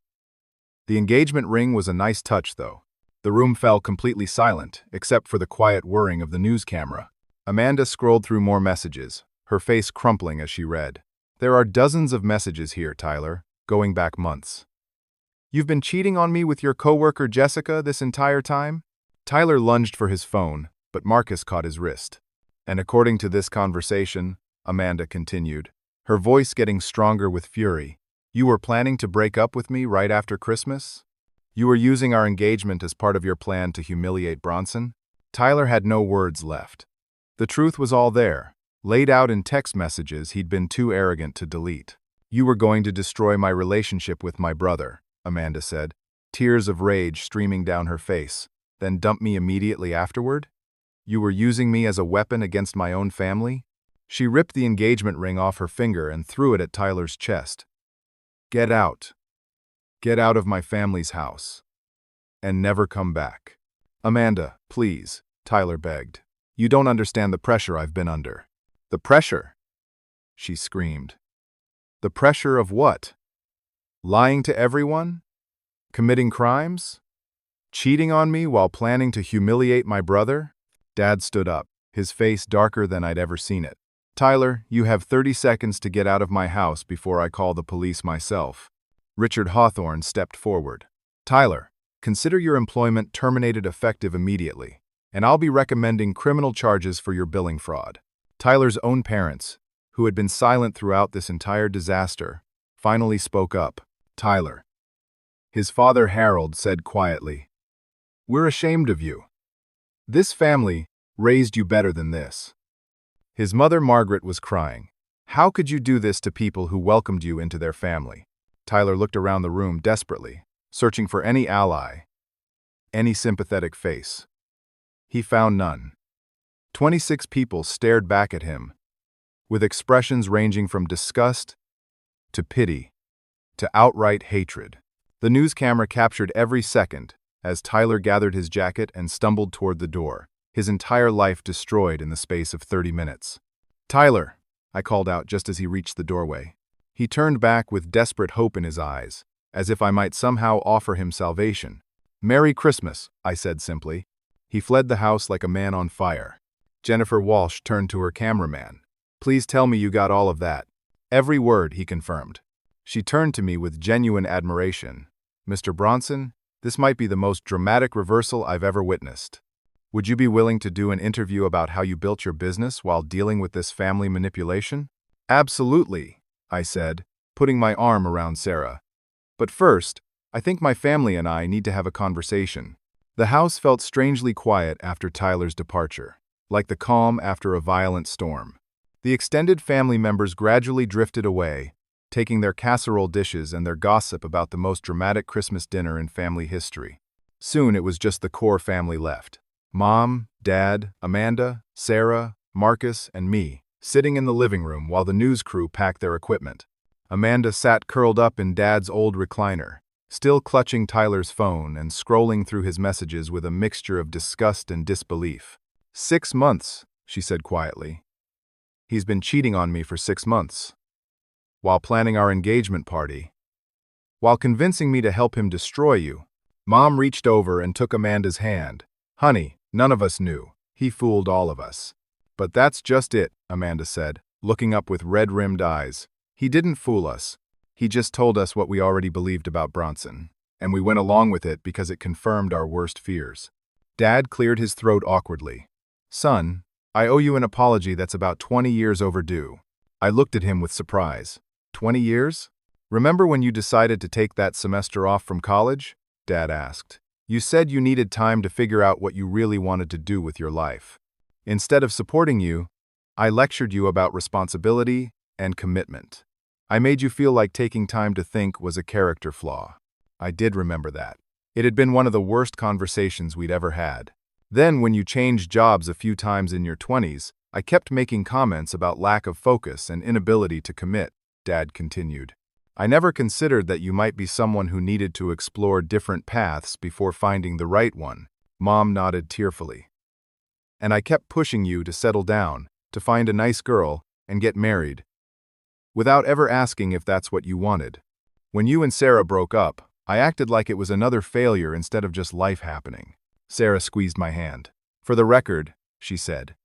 The engagement ring was a nice touch, though. The room fell completely silent, except for the quiet whirring of the news camera. Amanda scrolled through more messages, her face crumpling as she read. There are dozens of messages here, Tyler, going back months. You've been cheating on me with your coworker Jessica this entire time? Tyler lunged for his phone, but Marcus caught his wrist. And according to this conversation, Amanda continued, her voice getting stronger with fury, you were planning to break up with me right after Christmas? You were using our engagement as part of your plan to humiliate Bronson? Tyler had no words left. The truth was all there, laid out in text messages he'd been too arrogant to delete. You were going to destroy my relationship with my brother, Amanda said, tears of rage streaming down her face, then dump me immediately afterward? You were using me as a weapon against my own family? She ripped the engagement ring off her finger and threw it at Tyler's chest. Get out. Get out of my family's house. And never come back. Amanda, please, Tyler begged. You don't understand the pressure I've been under. The pressure? She screamed. The pressure of what? Lying to everyone? Committing crimes? Cheating on me while planning to humiliate my brother? Dad stood up, his face darker than I'd ever seen it. Tyler, you have 30 seconds to get out of my house before I call the police myself. Richard Hawthorne stepped forward. Tyler, consider your employment terminated effective immediately, and I'll be recommending criminal charges for your billing fraud. Tyler's own parents, who had been silent throughout this entire disaster, finally spoke up. Tyler. His father Harold said quietly, we're ashamed of you. This family raised you better than this. His mother Margaret was crying. How could you do this to people who welcomed you into their family? Tyler looked around the room desperately, searching for any ally, any sympathetic face. He found none. 26 people stared back at him, with expressions ranging from disgust to pity to outright hatred. The news camera captured every second as Tyler gathered his jacket and stumbled toward the door, his entire life destroyed in the space of 30 minutes. Tyler, I called out just as he reached the doorway. He turned back with desperate hope in his eyes, as if I might somehow offer him salvation. Merry Christmas, I said simply. He fled the house like a man on fire. Jennifer Walsh turned to her cameraman. Please tell me you got all of that. Every word, he confirmed. She turned to me with genuine admiration. Mr. Bronson, this might be the most dramatic reversal I've ever witnessed. Would you be willing to do an interview about how you built your business while dealing with this family manipulation? Absolutely, I said, putting my arm around Sarah. But first, I think my family and I need to have a conversation. The house felt strangely quiet after Tyler's departure, like the calm after a violent storm. The extended family members gradually drifted away, taking their casserole dishes and their gossip about the most dramatic Christmas dinner in family history. Soon it was just the core family left. Mom, Dad, Amanda, Sarah, Marcus, and me, sitting in the living room while the news crew packed their equipment. Amanda sat curled up in Dad's old recliner, still clutching Tyler's phone and scrolling through his messages with a mixture of disgust and disbelief. 6 months, she said quietly. He's been cheating on me for 6 months. While planning our engagement party. While convincing me to help him destroy you. Mom reached over and took Amanda's hand. Honey, none of us knew. He fooled all of us. But that's just it, Amanda said, looking up with red-rimmed eyes. He didn't fool us. He just told us what we already believed about Bronson. And we went along with it because it confirmed our worst fears. Dad cleared his throat awkwardly. Son, I owe you an apology that's about 20 years overdue. I looked at him with surprise. 20 years? Remember when you decided to take that semester off from college? Dad asked. You said you needed time to figure out what you really wanted to do with your life. Instead of supporting you, I lectured you about responsibility and commitment. I made you feel like taking time to think was a character flaw. I did remember that. It had been one of the worst conversations we'd ever had. Then, when you changed jobs a few times in your 20s, I kept making comments about lack of focus and inability to commit, Dad continued. I never considered that you might be someone who needed to explore different paths before finding the right one, Mom nodded tearfully. And I kept pushing you to settle down, to find a nice girl, and get married, without ever asking if that's what you wanted. When you and Sarah broke up, I acted like it was another failure instead of just life happening. Sarah squeezed my hand. For the record, she said.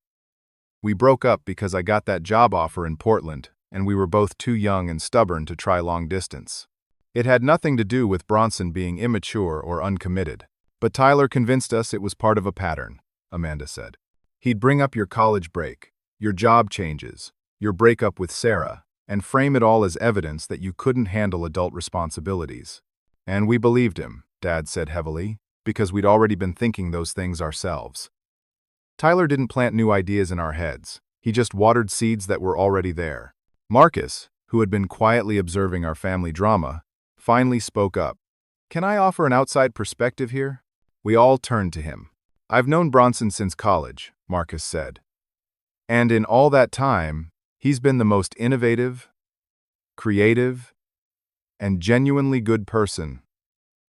We broke up because I got that job offer in Portland, and we were both too young and stubborn to try long distance. It had nothing to do with Bronson being immature or uncommitted. But Tyler convinced us it was part of a pattern, Amanda said. He'd bring up your college break, your job changes, your breakup with Sarah, and frame it all as evidence that you couldn't handle adult responsibilities. And we believed him, Dad said heavily, because we'd already been thinking those things ourselves. Tyler didn't plant new ideas in our heads. He just watered seeds that were already there. Marcus, who had been quietly observing our family drama, finally spoke up. Can I offer an outside perspective here? We all turned to him. I've known Bronson since college, Marcus said. And in all that time, he's been the most innovative, creative, and genuinely good person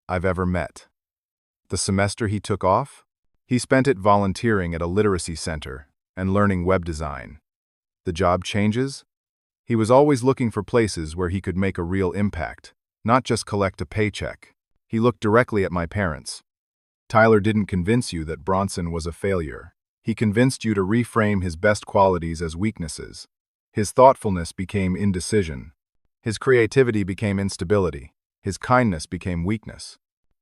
I've ever met. The semester he took off, he spent it volunteering at a literacy center and learning web design. The job changes? He was always looking for places where he could make a real impact, not just collect a paycheck. He looked directly at my parents. Tyler didn't convince you that Bronson was a failure. He convinced you to reframe his best qualities as weaknesses. His thoughtfulness became indecision. His creativity became instability. His kindness became weakness.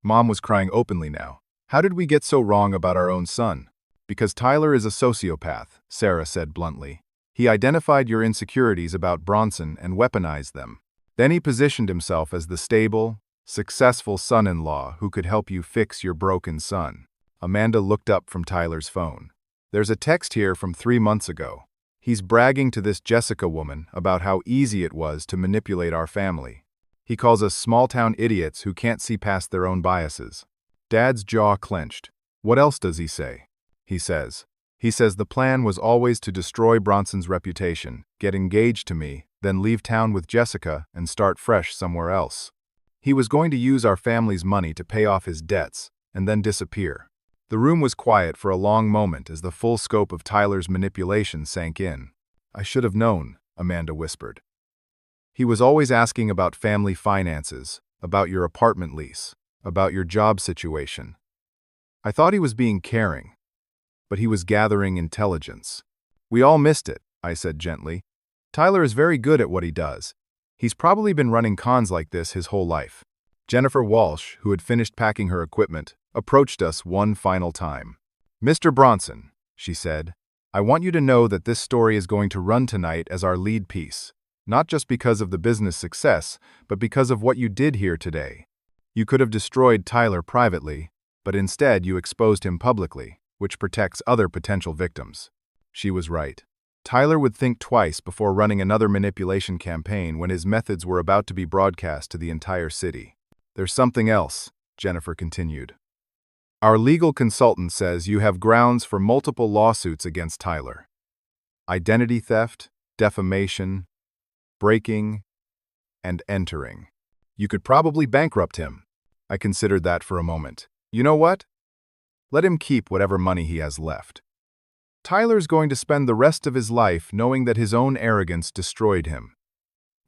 Mom was crying openly now. How did we get so wrong about our own son? Because Tyler is a sociopath, Sarah said bluntly. He identified your insecurities about Bronson and weaponized them. Then he positioned himself as the stable, successful son-in-law who could help you fix your broken son. Amanda looked up from Tyler's phone. There's a text here from 3 months ago. He's bragging to this Jessica woman about how easy it was to manipulate our family. He calls us small-town idiots who can't see past their own biases. Dad's jaw clenched. What else does he say? He says the plan was always to destroy Bronson's reputation, get engaged to me, then leave town with Jessica and start fresh somewhere else. He was going to use our family's money to pay off his debts and then disappear. The room was quiet for a long moment as the full scope of Tyler's manipulation sank in. I should have known, Amanda whispered. He was always asking about family finances, about your apartment lease, about your job situation. I thought he was being caring, but he was gathering intelligence. We all missed it, I said gently. Tyler is very good at what he does. He's probably been running cons like this his whole life. Jennifer Walsh, who had finished packing her equipment, approached us one final time. "Mr. Bronson," she said, "I want you to know that this story is going to run tonight as our lead piece, not just because of the business success, but because of what you did here today. You could have destroyed Tyler privately, but instead you exposed him publicly, which protects other potential victims." She was right. Tyler would think twice before running another manipulation campaign when his methods were about to be broadcast to the entire city. "There's something else," Jennifer continued. "Our legal consultant says you have grounds for multiple lawsuits against Tyler. Identity theft, defamation, breaking, and entering. You could probably bankrupt him." I considered that for a moment. "You know what? Let him keep whatever money he has left. Tyler's going to spend the rest of his life knowing that his own arrogance destroyed him.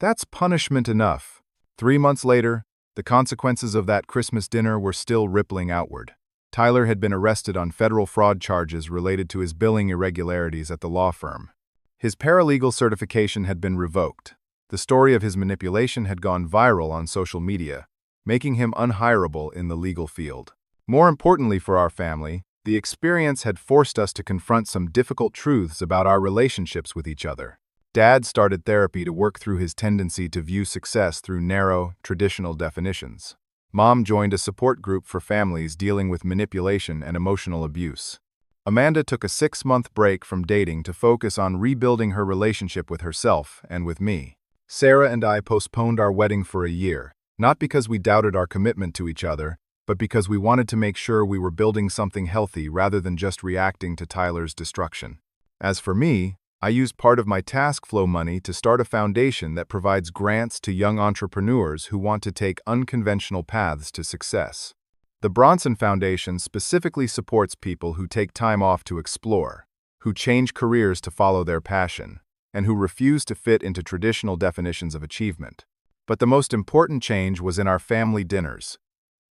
That's punishment enough." 3 months later, the consequences of that Christmas dinner were still rippling outward. Tyler had been arrested on federal fraud charges related to his billing irregularities at the law firm. His paralegal certification had been revoked. The story of his manipulation had gone viral on social media, making him unhireable in the legal field. More importantly for our family, the experience had forced us to confront some difficult truths about our relationships with each other. Dad started therapy to work through his tendency to view success through narrow, traditional definitions. Mom joined a support group for families dealing with manipulation and emotional abuse. Amanda took a 6-month break from dating to focus on rebuilding her relationship with herself and with me. Sarah and I postponed our wedding for a year, not because we doubted our commitment to each other, but because we wanted to make sure we were building something healthy rather than just reacting to Tyler's destruction. As for me, I used part of my task flow money to start a foundation that provides grants to young entrepreneurs who want to take unconventional paths to success. The Bronson Foundation specifically supports people who take time off to explore, who change careers to follow their passion, and who refuse to fit into traditional definitions of achievement. But the most important change was in our family dinners.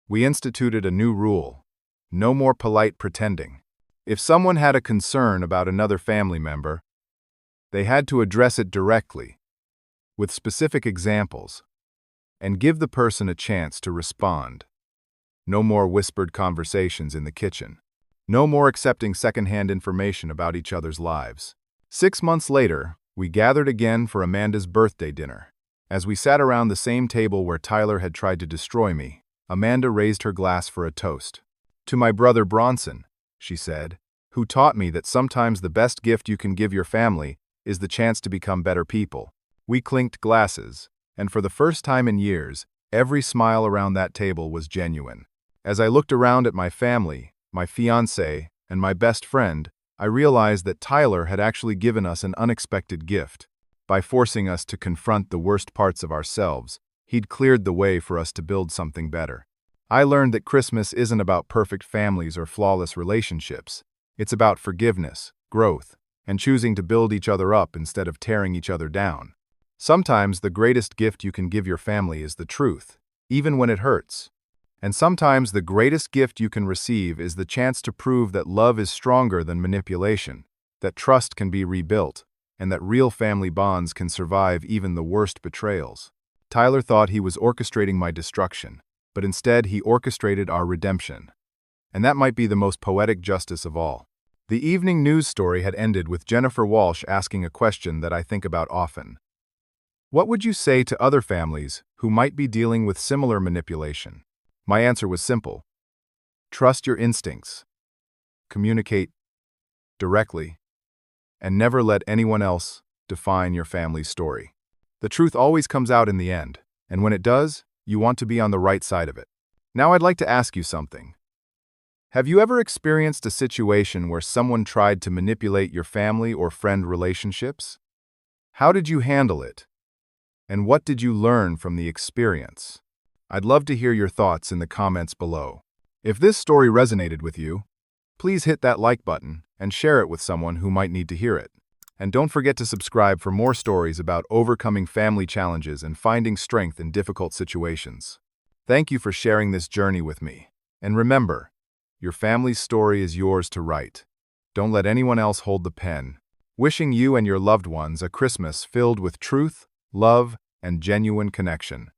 We instituted a new rule: no more polite pretending. If someone had a concern about another family member, they had to address it directly, with specific examples, and give the person a chance to respond. No more whispered conversations in the kitchen. No more accepting secondhand information about each other's lives. 6 months later, we gathered again for Amanda's birthday dinner. As we sat around the same table where Tyler had tried to destroy me, Amanda raised her glass for a toast. "To my brother Bronson," she said, "who taught me that sometimes the best gift you can give your family is the chance to become better people." We clinked glasses, and for the first time in years, every smile around that table was genuine. As I looked around at my family, my fiancé, and my best friend, I realized that Tyler had actually given us an unexpected gift. By forcing us to confront the worst parts of ourselves, he'd cleared the way for us to build something better. I learned that Christmas isn't about perfect families or flawless relationships. It's about forgiveness, growth, and choosing to build each other up instead of tearing each other down. Sometimes the greatest gift you can give your family is the truth, even when it hurts. And sometimes the greatest gift you can receive is the chance to prove that love is stronger than manipulation, that trust can be rebuilt, and that real family bonds can survive even the worst betrayals. Tyler thought he was orchestrating my destruction, but instead he orchestrated our redemption. And that might be the most poetic justice of all. The evening news story had ended with Jennifer Walsh asking a question that I think about often. What would you say to other families who might be dealing with similar manipulation? My answer was simple. Trust your instincts. Communicate directly, and never let anyone else define your family's story. The truth always comes out in the end, and when it does, you want to be on the right side of it. Now I'd like to ask you something. Have you ever experienced a situation where someone tried to manipulate your family or friend relationships? How did you handle it? And what did you learn from the experience? I'd love to hear your thoughts in the comments below. If this story resonated with you, please hit that like button and share it with someone who might need to hear it. And don't forget to subscribe for more stories about overcoming family challenges and finding strength in difficult situations. Thank you for sharing this journey with me. And remember, your family's story is yours to write. Don't let anyone else hold the pen. wishing you and your loved ones a Christmas filled with truth, love, and genuine connection.